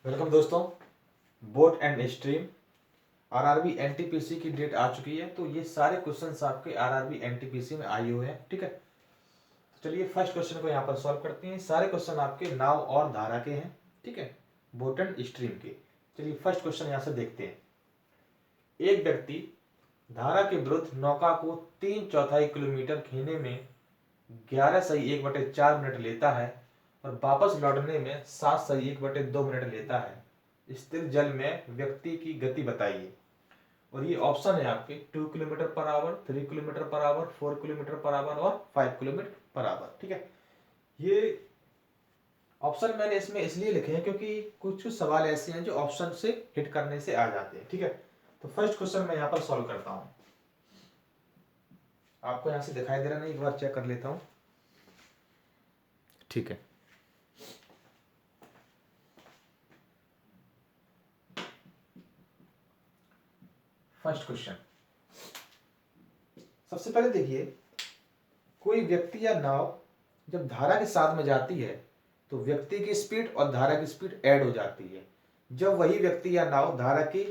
Welcome दोस्तों। Boat and stream RRB NTPC की date आ चुकी है, तो ये सारे क्वेश्चंस आपके आरआरबी एनटीपीसी में आए हुए हैं। ठीक है, तो चलिए फर्स्ट क्वेश्चन को यहाँ पर सॉल्व करते हैं। सारे क्वेश्चन आपके नाव और धारा के हैं। ठीक है, बोट एंड स्ट्रीम के। चलिए फर्स्ट क्वेश्चन यहाँ से देखते हैं। एक व्यक्ति धारा के विरुद्ध नौका को 3/4 किलोमीटर खींचने में 11 सही 1/4 मिनट लेता है और वापस लौटने में 7 सही 1/2 मिनट लेता है। स्थिर जल में व्यक्ति की गति बताइए। और ये ऑप्शन है आपके 2 kilometre per hour, 3 kilometre per hour, 4 kilometre per hour और 5 किलोमीटर पर आवर। ठीक है, ये ऑप्शन मैंने इसमें इसलिए लिखे हैं क्योंकि कुछ कुछ सवाल ऐसे हैं जो ऑप्शन से हिट करने से आ जाते हैं। ठीक है, तो फर्स्ट क्वेश्चन मैं यहाँ पर सॉल्व करता हूँ। आपको यहाँ से दिखाई दे रहा नहीं, एक बार चेक कर लेता हूँ। ठीक है, फर्स्ट क्वेश्चन सबसे पहले देखिए, कोई व्यक्ति या नाव जब धारा के साथ में जाती है तो व्यक्ति की स्पीड और धारा की स्पीड ऐड हो जाती है। जब वही व्यक्ति या नाव धारा के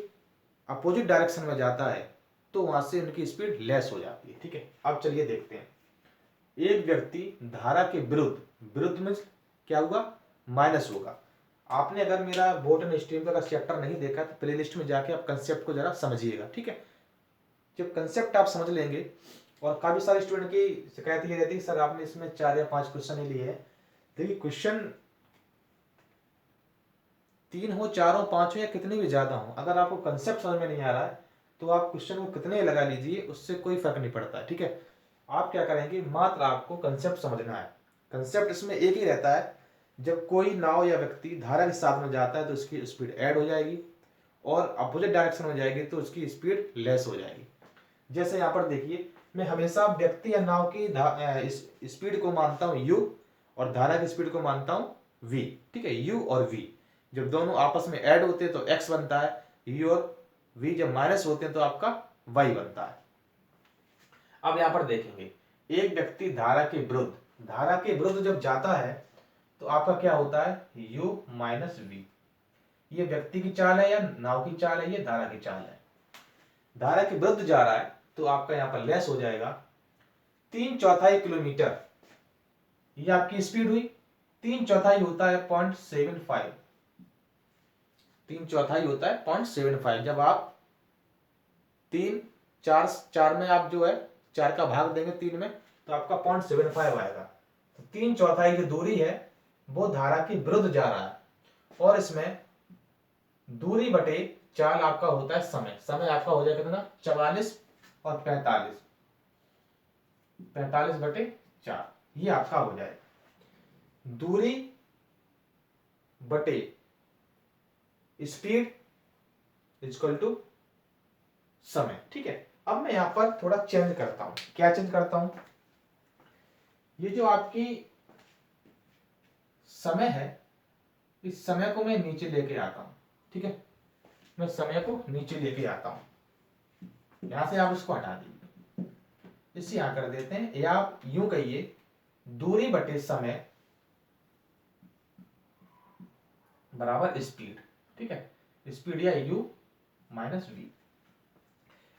अपोजिट डायरेक्शन में जाता है तो वहां से उनकी स्पीड लेस हो जाती है। ठीक है, अब चलिए देखते हैं। एक व्यक्ति धारा के विरुद्ध, विरुद्ध में क्या हुआ, माइनस होगा। आपने अगर मेरा बोट एंड स्ट्रीम का चैप्टर नहीं देखा तो प्लेलिस्ट में जाके आप कंसेप्ट को जरा समझिएगा। ठीक है, जब कंसेप्ट आप समझ लेंगे, और काफी सारे स्टूडेंट की शिकायत ये रहती है सर आपने इसमें 4 या 5 क्वेश्चन ही लिए हैं। देखिए क्वेश्चन 3 हो, 4 हो, 5 हो या कितने भी ज्यादा हो, अगर आपको कंसेप्ट समझ में नहीं आ रहा है तो आप क्वेश्चन को कितने लगा लीजिए, उससे कोई फर्क नहीं पड़ता। ठीक है, आप क्या करेंगे, मात्र आपको कंसेप्ट समझना है। कंसेप्ट इसमें एक ही रहता है, जब कोई नाव या व्यक्ति धारा के साथ में जाता है तो उसकी स्पीड ऐड हो जाएगी और अपोजिट डायरेक्शन में जाएगी तो उसकी स्पीड लेस हो जाएगी। जैसे यहाँ पर देखिए, मैं हमेशा व्यक्ति या नाव की स्पीड को मानता हूँ u और धारा की स्पीड को मानता हूँ v। ठीक है, u और v जब दोनों आपस में ऐड होते हैं तो x बनता है, u और v जब माइनस होते हैं तो आपका y बनता है। अब यहाँ पर देखेंगे, एक व्यक्ति धारा के विरुद्ध, धारा के विरुद्ध जब जाता है तो आपका क्या होता है, u माइनस v। ये व्यक्ति की चाल है या नाव की चाल है, ये धारा की चाल है। धारा के विरुद्ध जा रहा है तो आपका यहां पर लेस हो जाएगा। 3/4 किलोमीटर ये आपकी स्पीड हुई। 3/4 होता है 0.75, 3/4 होता है 0.75। जब आप 3 4 में आप जो है 4 का भाग देंगे 3 में तो आपका 0.75 आएगा। तो 3/4 की दूरी है वो धारा के विरुद्ध जा रहा है, और इसमें दूरी बटे चाल आपका होता है समय। समय आपका हो जाएगा कितना, 44 और 45, 45/4 ये आपका हो जाएगा। दूरी बटे स्पीड इक्वल टू समय। ठीक है, अब मैं यहां पर थोड़ा चेंज करता हूं। क्या चेंज करता हूं, ये जो आपकी समय है इस समय को मैं नीचे लेके आता हूं। ठीक है, मैं समय को नीचे लेके आता हूं, यहां से आप इसको हटा दीजिए, इसे यहां कर देते हैं, या आप यूं कहिए दूरी बटे समय बराबर स्पीड। ठीक है, स्पीड या u minus v,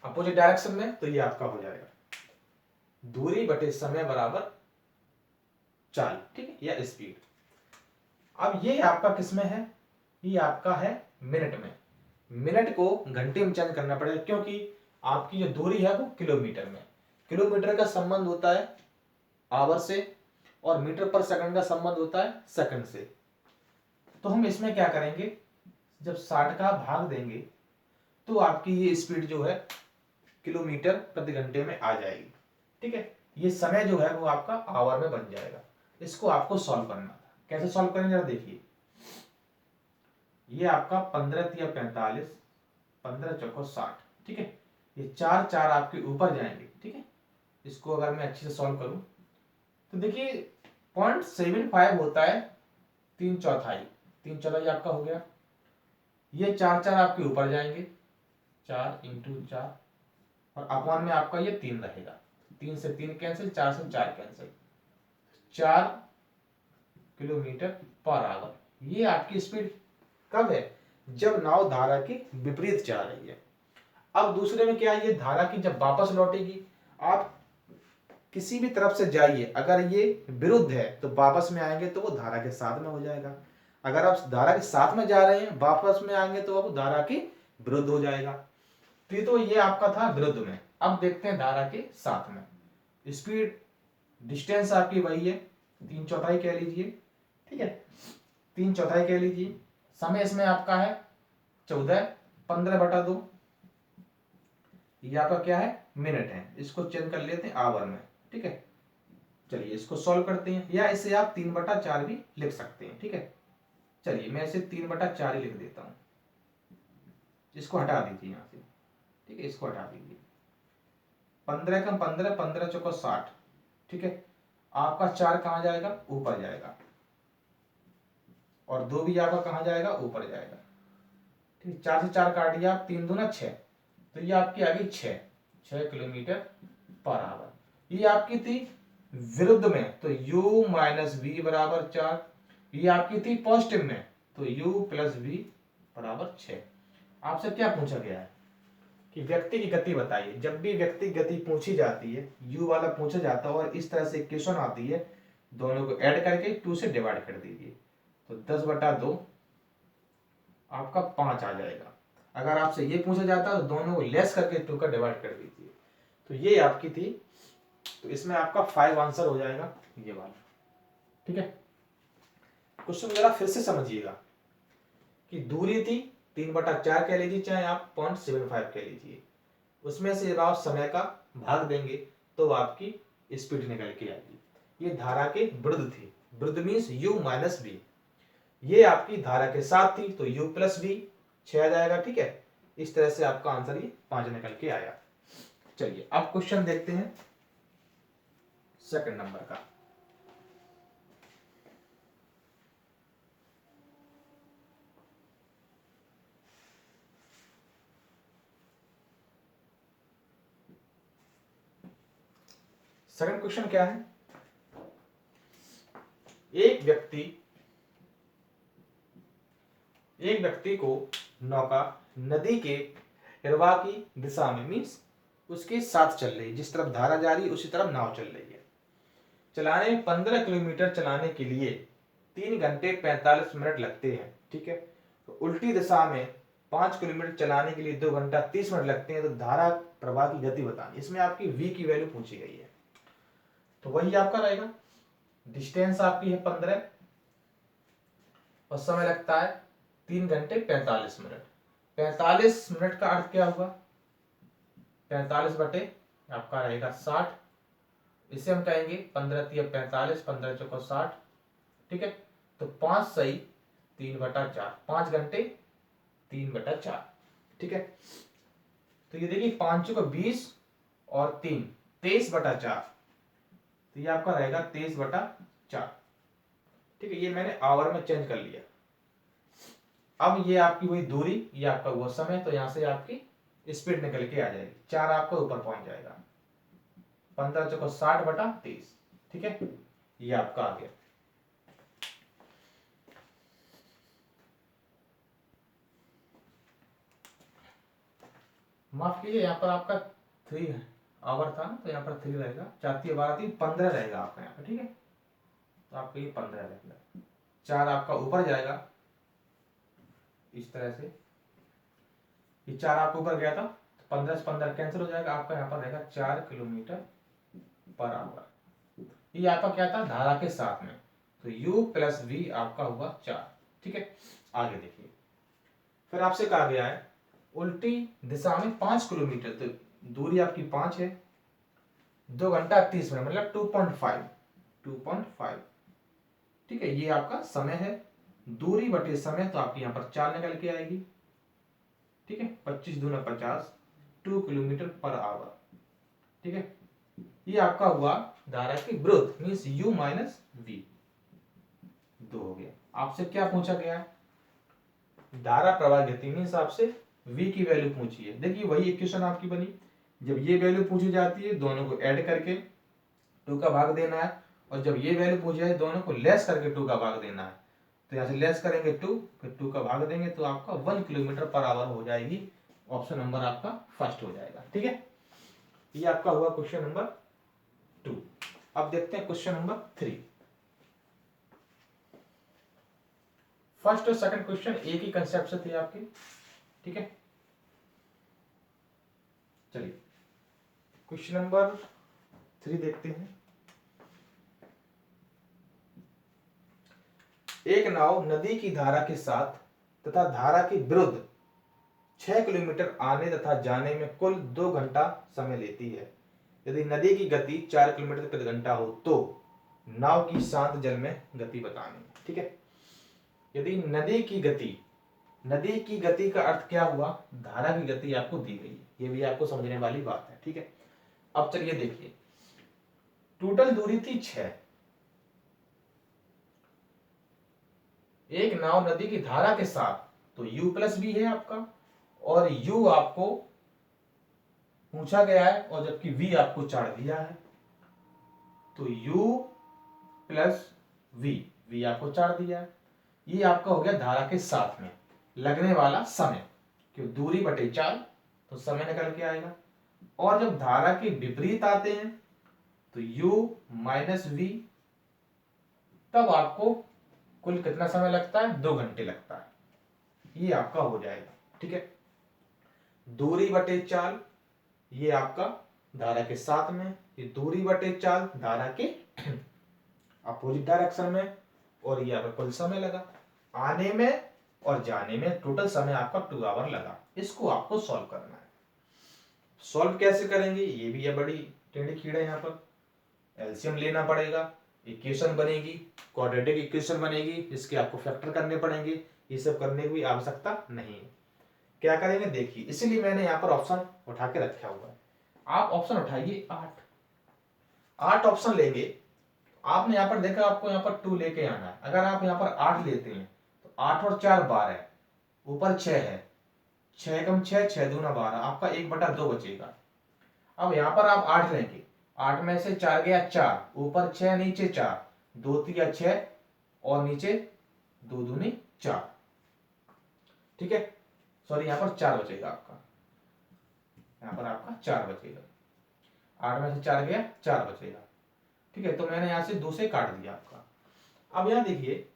opposite direction में तो ये आपका हो जाएगा दूरी बटे समय बराबर चाल। ठीक है, या स्पीड। अब ये आपका किसमें है, ये आपका है मिनट में। मिनट को घंटे में चेंज करना पड़ेगा क्योंकि आपकी जो दूरी है वो किलोमीटर में। किलोमीटर का संबंध होता है आवर से और मीटर पर सेकंड का संबंध होता है सेकंड से। तो हम इसमें क्या करेंगे, जब 60 का भाग देंगे तो आपकी ये स्पीड जो है किलोमीटर प्रति घंटे में आ जाएगी। ठीक है, ये समय जो है वो आपका आवर में बन जाएगा। इसको आपको सॉल्व करना था, कैसे सॉल्व करेंगे जरा देखिए। ये आपका 15 या 45, 15 चौको 60। ठीक है, ये 4 4 आपके ऊपर जाएंगे। ठीक है, इसको अगर मैं अच्छे से सॉल्व करूं तो देखिए 0.75 होता है 3/4, 3/4 आपका हो गया। ये 4 4 आपके ऊपर जाएंगे, 4 × 4 और अपॉन में आपका ये 3 रहेगा। 3 से 3 कैंसिल, 4 से 4 कैंसिल, 4 किलोमीटर पर आवर ये आपकी स्पीड। कब है? जब नाव धारा के विपरीत जा रही है। अब दूसरे में क्या है, ये धारा की जब वापस लौटेगी, आप किसी भी तरफ से जाइए, अगर ये विरुद्ध है तो वापस में आएंगे तो वो धारा के साथ में हो जाएगा। अगर आप धारा के साथ में जा रहे हैं, वापस में आएंगे तो वो धारा के विरुद्ध हो जाएगा। तो ये आपका था विरुद्ध में। अब देखते हैं धारा के साथ में। स्पीड डिस्टेंस आपकी वही है, 3/4 कह लीजिए, ठीक है, 3/4 कह लीजिए। समय इसमें आपका है 14, 15/2, ये आपका क्या है, मिनट है। इसको चेंज कर लेते हैं आवर में, ठीक है। चलिए इसको सॉल्व करते हैं, या इसे आप 3/4 भी लिख सकते हैं, ठीक है। चलिए मैं इसे 3/4 ही लिख देता हूं। इसको हटा दीजिए यहां से, ठीक है, इसको हटा दीजिए। 15 का 15, 15 चौको 60, ठीक है। आपका 4 कहां जाएगा, ऊपर जाएगा, और 2 भी आपका कहां जाएगा, ऊपर जाएगा, ठीक है। 4 से 4 काट दिया आप, 3 दूना 6, तो ये आपकी आ गई 6 किलोमीटर पर आवर। ये आपकी थी विरुद्ध में, तो u माइनस वी बराबर 4। ये आपकी थी पॉजिटिव में, तो u प्लस वी बराबर 6। आपसे क्या पूछा गया है कि व्यक्ति की गति बताइए। जब भी व्यक्ति गति पूछी जाती है, u वाला पूछा जाता है और इस तरह से इक्वेशन आती है, दोनों को ऐड करके 2 से डिवाइड कर दीजिए, तो 10/2 आपका 5 आ जाएगा। अगर आपसे ये पूछा जाता है तो दोनों को लेस करके 2 का डिवाइड कर दीजिए। तो ये आपकी थी, तो इसमें आपका 5 आंसर हो जाएगा ये वाला, ठीक है। क्वेश्चन जरा फिर से समझिएगा कि दूरी थी 3/4 कह लीजिए, चाहे आप 0.75 कह लीजिए, उसमें से जब आप समय का भाग देंगे तो आपकी स्पीड निकल के आएगी। ये धारा के विरुद्ध थी, विरुद्ध मीन्स u माइनस वी। ये आपकी धारा के साथ थी तो u प्लस वी 6 आ जाएगा, ठीक है। इस तरह से आपका आंसर ये 5 निकल के आया। चलिए अब क्वेश्चन देखते हैं सेकंड नंबर का। सेकंड क्वेश्चन क्या है, एक व्यक्ति को नौका नदी के निर्वाह की दिशा में, मीन्स उसके साथ चल रही है, जिस तरफ धारा जा रही है उसी तरफ नाव चल रही है। चलाने में 15 किलोमीटर चलाने के लिए 3 घंटे 45 मिनट लगते हैं, ठीक है। तो उल्टी दिशा में 5 किलोमीटर चलाने के लिए 2 घंटा 30 मिनट लगते हैं। तो धारा प्रवाह की गति बतानी, इसमें आपकी v की वैल्यू पूछी गई है। तो वही आपका रहेगा, डिस्टेंस आपकी है 15 और समय लगता है 3 घंटे 45 मिनट। 45 मिनट का अर्थ क्या होगा, 45 बटे आपका रहेगा 60, इसे हम कहेंगे 15 × 45, 15 × 60, ठीक है। तो 5 सही 3/4, 5 घंटे 3/4, ठीक है। तो ये देखिए 5 को 20 और 3 23/4, तो ये आपका रहेगा 23/4, ठीक है। ये मैंने आवर में चेंज कर लिया। अब ये आपकी हुई दूरी, ये आपका वो समय, तो यहां से आपकी स्पीड निकल के आ जाएगी, 4 आपका ऊपर पहुंच जाएगा, 15 × 60/23, ठीक है। ये आपका आ गया। माफ कीजिए, यहाँ पर आपका 3 आवर था, तो यहाँ पर 3 रहेगा, 4 × 12 = 15 रहेगा आपका यहाँ पर, ठीक है। तो आपका ये 15 रहेगा, 4 आपका ऊपर जाएगा इस तरह से, ये 4 आपको ऊपर गया था, 15 से 15 कैंसिल हो जाएगा, आपका यहाँ पर रहेगा 4 किलोमीटर पर आवर। ये आपका क्या था, धारा के साथ में, तो u प्लस वी आपका हुआ 4, ठीक है। आगे देखिए, फिर आपसे कहा गया है उल्टी दिशा में 5 किलोमीटर, तो दूरी आपकी 5 है, 2 घंटा 30 मिनट मतलब 2.5, ठीक है। ये आपका समय है, दूरी बटे समय, तो आपकी यहाँ पर 4 निकल के आएगी, ठीक है। 25 दूना 50, 2 किलोमीटर पर आवर, ठीक है। ये आपका हुआ धारा की विरुद्ध, मीन्स u माइनस वी, 2 हो गया। आपसे क्या पूछा गया है, धारा प्रवाह गति, मीन्स आपसे v की वैल्यू पूछी है। देखिए वही इक्वेशन आपकी बनी, जब ये वैल्यू पूछी जाती है दोनों को ऐड करके 2 का भाग देना है, और जब ये वैल्यू पूछी जाए दोनों को लेस करके 2 का भाग देना है। तो यहाँ से लेस करेंगे 2, फिर 2 का भाग देंगे तो आपका 1 किलोमीटर पर आवर हो जाएगी। ऑप्शन नंबर आपका फर्स्ट हो जाएगा। ठीक है, ये आपका हुआ क्वेश्चन नंबर 2। अब देखते हैं क्वेश्चन नंबर 3। फर्स्ट और सेकंड क्वेश्चन एक ही कंसेप्ट से थे आपके। ठीक है, चलिए क्वेश्चन नंबर 3 देखते हैं। एक नाव नदी की धारा के साथ तथा धारा के विरुद्ध 6 किलोमीटर आने तथा जाने में कुल 2 घंटा समय लेती है। यदि नदी की गति 4 किलोमीटर प्रति घंटा हो तो नाव की शांत जल में गति बतानी है। ठीक है, यदि नदी की गति का अर्थ क्या हुआ, धारा की गति आपको दी गई है, ये भी आपको समझने वाली बात है। ठीक है, अब चलिए देखिए, टोटल दूरी थी 6। एक नाव नदी की धारा के साथ, तो u प्लस भी है आपका, और u आपको पूछा गया है, और जबकि v आपको चाड़ दिया है, तो u प्लस v आपको चाड़ दिया है। ये आपका हो गया धारा के साथ में लगने वाला समय, क्यों दूरी बटे 4, तो समय निकल के आएगा। और जब धारा के विपरीत आते हैं तो u माइनस v, तब आपको कुल कितना समय लगता है, 2 घंटे लगता है। ये आपका हो जाएगा। ठीक है, दूरी बटे 4 ये आपका धारा के साथ में, ये दूरी बटे 4 धारा के अपोजिट डायरेक्शन में, और ये आपका कुल समय लगा आने में और जाने में, टोटल समय आपका 2 आवर लगा। इसको आपको सॉल्व करना है। सॉल्व कैसे करेंगे, ये भी है बड़ी टेढ़ी खीड़ा। यहाँ पर एलसीएम लेना पड़ेगा, इक्वेशन बनेगी, क्वाड्रेटिक इक्वेशन बनेगी, इसके आपको फैक्टर करने पड़ेंगे। ये सब करने की भी आवश्यकता नहीं है। क्या करेंगे देखिए, इसीलिए मैंने यहाँ पर ऑप्शन उठा के रखा हुआ है। आप ऑप्शन उठाइए 8 ऑप्शन लेंगे। आपने यहाँ पर देखा, आपको यहाँ पर 2 लेके आना है। अगर आप यहाँ पर 8 लेते हैं तो 8 और 4 12, ऊपर 6 है, 6 कम 6, 6 दूना 12, आपका 1/2 बचेगा। अब यहाँ पर आप 8 लेंगे, 8 में से 4 गया 4, ऊपर 6 नीचे 4, 2 3 6, और नीचे 2 दूनी 4। ठीक है, सॉरी यहाँ पर 4 बचेगा आपका, यहाँ पर आपका 4 बचेगा। 8 में से 4 गया 4 बचेगा। ठीक है, तो मैंने यहाँ से 2 से काट दिया आपका। अब यहाँ देखिए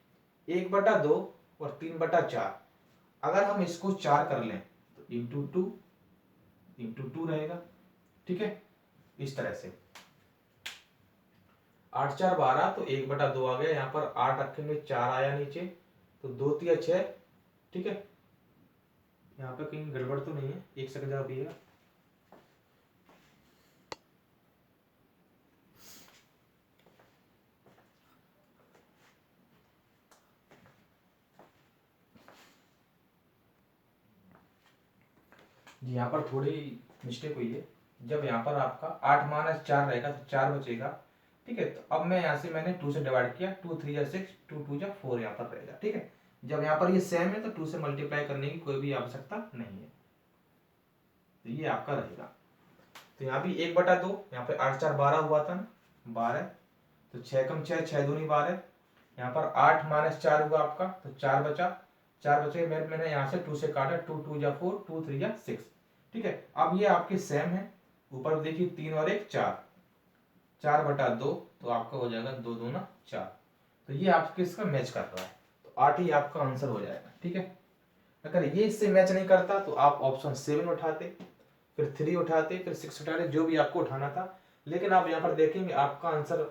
1/2 और 3/4, अगर हम इसको 4 कर लें तो इंटू टू रहेगा। ठीक है, इस तरह से 8 4 12, तो 1/2 आ गया। यहाँ पर 8 रखेंगे, 4 आया नीचे, तो 2 3 6। ठीक है, यहाँ पे कहीं गड़बड़ तो नहीं है, एक सेकंड जरा पिएगा। जी यहाँ पर थोड़ी मिस्टेक हुई है। जब यहाँ पर आपका 8 - 4 रहेगा तो 4 बचेगा। ठीक है, तो अब मैं यहाँ से मैंने 2 से डिवाइड किया, 2 3 6, 2 2 4 यहाँ पर रहेगा। ठीक है, जब यहाँ पर ये सेम है तो 2 से मल्टीप्लाई करने की कोई भी आवश्यकता नहीं है, तो ये आपका रहेगा। तो यहाँ भी 1/2, यहाँ पे 8 4 12 हुआ था ना, 12, तो 6 कम 6, 6 दूनी 12, यहाँ पर 8 - 4 हुआ आपका, तो 4 बचा, 4 बचे। मैंने यहाँ से 2 से काटा, 2 2 4, 2 3 6। ठीक है, अब ये आपके सेम है। ऊपर देखिए 3 और 1 4, 4/2, तो आपका हो जाएगा 2 दूना 4। तो ये आपके इसका मैच कर रहा है, तो 8 ही आपका आंसर हो जाएगा। ठीक है, अगर ये इससे मैच नहीं करता तो आप ऑप्शन 7 उठाते, फिर 3 उठाते, फिर 6 उठाते, जो भी आपको उठाना था। लेकिन आप यहाँ पर देखेंगे आपका आंसर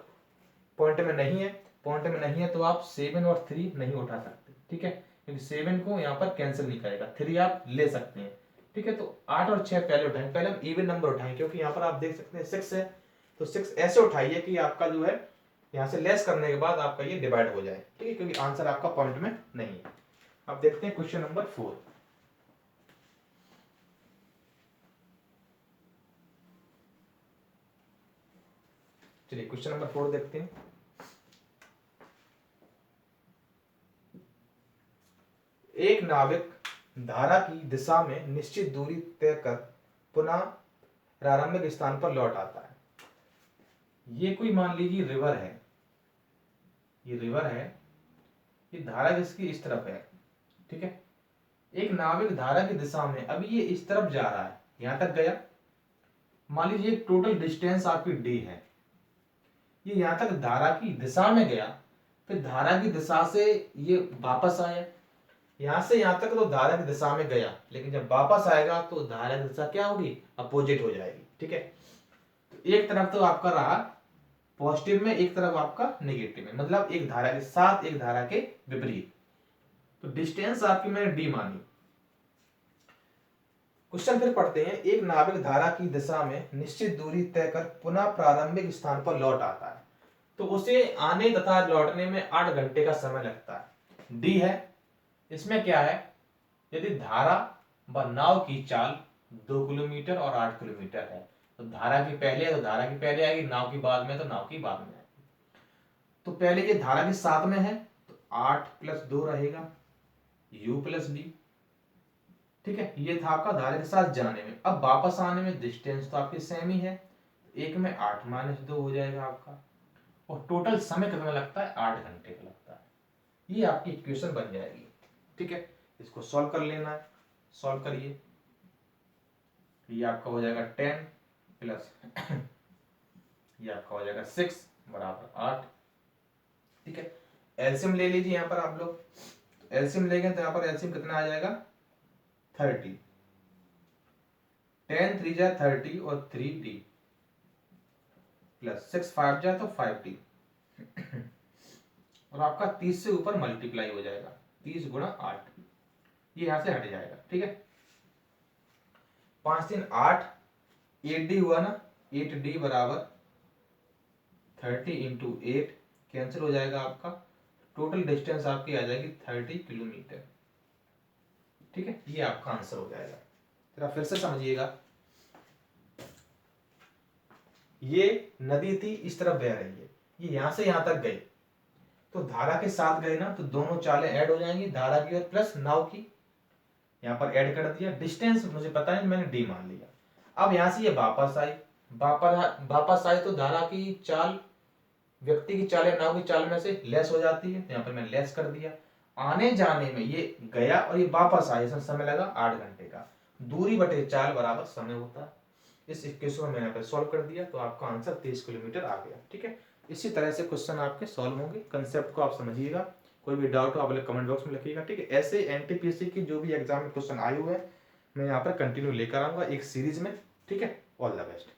पॉइंट में नहीं है। पॉइंट में नहीं है तो आप 7 और 3 नहीं उठा सकते। ठीक है, क्योंकि 7 को यहाँ पर कैंसिल नहीं करेगा, 3 आप ले सकते हैं। ठीक है, तो 8 और 6 पहले उठाएं। पहले हम इवन नंबर उठाएं, क्योंकि यहाँ पर आप देख सकते हैं 6 है, तो 6 ऐसे उठाइए कि आपका जो है यहाँ से लेस करने के बाद आपका ये डिवाइड हो जाए। ठीक है, क्योंकि आंसर आपका पॉइंट में नहीं है। अब देखते हैं क्वेश्चन नंबर 4। चलिए क्वेश्चन नंबर 4 देखते हैं। एक नाविक धारा की दिशा में निश्चित दूरी तय कर पुनः प्रारंभिक स्थान पर लौट आता है। ये कोई मान लीजिए रिवर है, ये रिवर है, ये धारा किसकी इस तरफ है, ठीक है। एक नाविक धारा की दिशा में, अभी ये इस तरफ जा रहा है, यहां तक गया। मान लीजिए टोटल डिस्टेंस आपकी डी है, ये यहां तक धारा की दिशा में गया, फिर धारा की दिशा से ये वापस आया, यहां से यहां तक तो धारा की दिशा में गया, लेकिन जब वापस आएगा तो धारा की दिशा क्या होगी, अपोजिट हो जाएगी, ठीक है। तो एक तरफ तो आपका रहा पॉजिटिव में, एक तरफ आपका नेगेटिव में, मतलब एक धारा के साथ एक धारा के विपरीत। तो डिस्टेंस आपकी मैंने डी मानी। क्वेश्चन फिर पढ़ते हैं। एक नाविक धारा की दिशा में निश्चित दूरी तय कर पुनः प्रारंभिक स्थान पर लौट आता है, तो उसे आने तथा लौटने में 8 घंटे का समय लगता है। डी है, इसमें क्या है, यदि धारा व नाव की चाल 2 किलोमीटर और 8 किलोमीटर है, तो धारा की पहले है तो धारा की पहले आएगी, नाव की बाद में तो नाव की बाद में आएगी। तो पहले ये धारा के साथ में है तो 8 + 2 रहेगा u + b, ठीक है। ये था आपका धारा के साथ जाने में। अब वापस आने में डिस्टेंस तो आपकी सेम ही है, एक में 8 - 2 हो जाएगा आपका, और टोटल समय कितना लगता है, 8 घंटे का लगता है। ये आपकी इक्वेशन बन जाएगी, ठीक है। इसको सॉल्व कर लेना है, सॉल्व करिए। ये आपका हो जाएगा 10 प्लस ये आपका हो जाएगा 6 बराबर 8, ठीक है। एलसीएम ले लीजिए यहाँ पर आप लोग। एलसीएम लेंगे तो यहाँ पर एलसीएम कितना आ जाएगा, 30। 10 3 जा 30 और 3d प्लस 6 5 जा तो 5d और आपका 30 से ऊपर मल्टीप्लाई हो जाएगा, 30 × 8, ये यहां से हट जाएगा, ठीक है। 5 3 8, 8d हुआ ना, 8d बराबर 30 × 8 कैंसिल हो जाएगा आपका, टोटल डिस्टेंस आपकी आ जाएगी 30 किलोमीटर, ठीक है। ये आपका आंसर हो जाएगा। जरा फिर से समझिएगा, ये नदी थी इस तरफ बह रही है, ये यहां से यहां तक गई, तो धारा के साथ गए ना तो दोनों चालें ऐड हो जाएंगी, धारा की और प्लस नाव की, यहां पर ऐड कर दिया। डिस्टेंस मुझे पता है, मैंने डी मान लिया। अब यहां से ये वापस आई, वापस आई तो धारा की चाल व्यक्ति की चाल या नाव की चाल में से लेस हो जाती है, यहाँ पर मैंने लेस कर दिया। आने जाने में ये गया और ये वापस आया, इसमें समय लगा 8 घंटे का। दूरी बटे चाल बराबर समय होता है। इस इक्वेशन में मैंने यहाँ पर सॉल्व कर दिया, तो आपका आंसर 30 किलोमीटर आ गया, ठीक है। इसी तरह से क्वेश्चन आपके सॉल्व होंगे। कंसेप्ट को आप समझिएगा, कोई भी डाउट हो आप लोग कमेंट बॉक्स में लिखिएगा, ठीक है। ऐसे एनटीपीसी की जो भी एग्जाम में क्वेश्चन आए हुए हैं मैं यहाँ पर कंटिन्यू लेकर आऊंगा एक सीरीज में, ठीक है। All the best.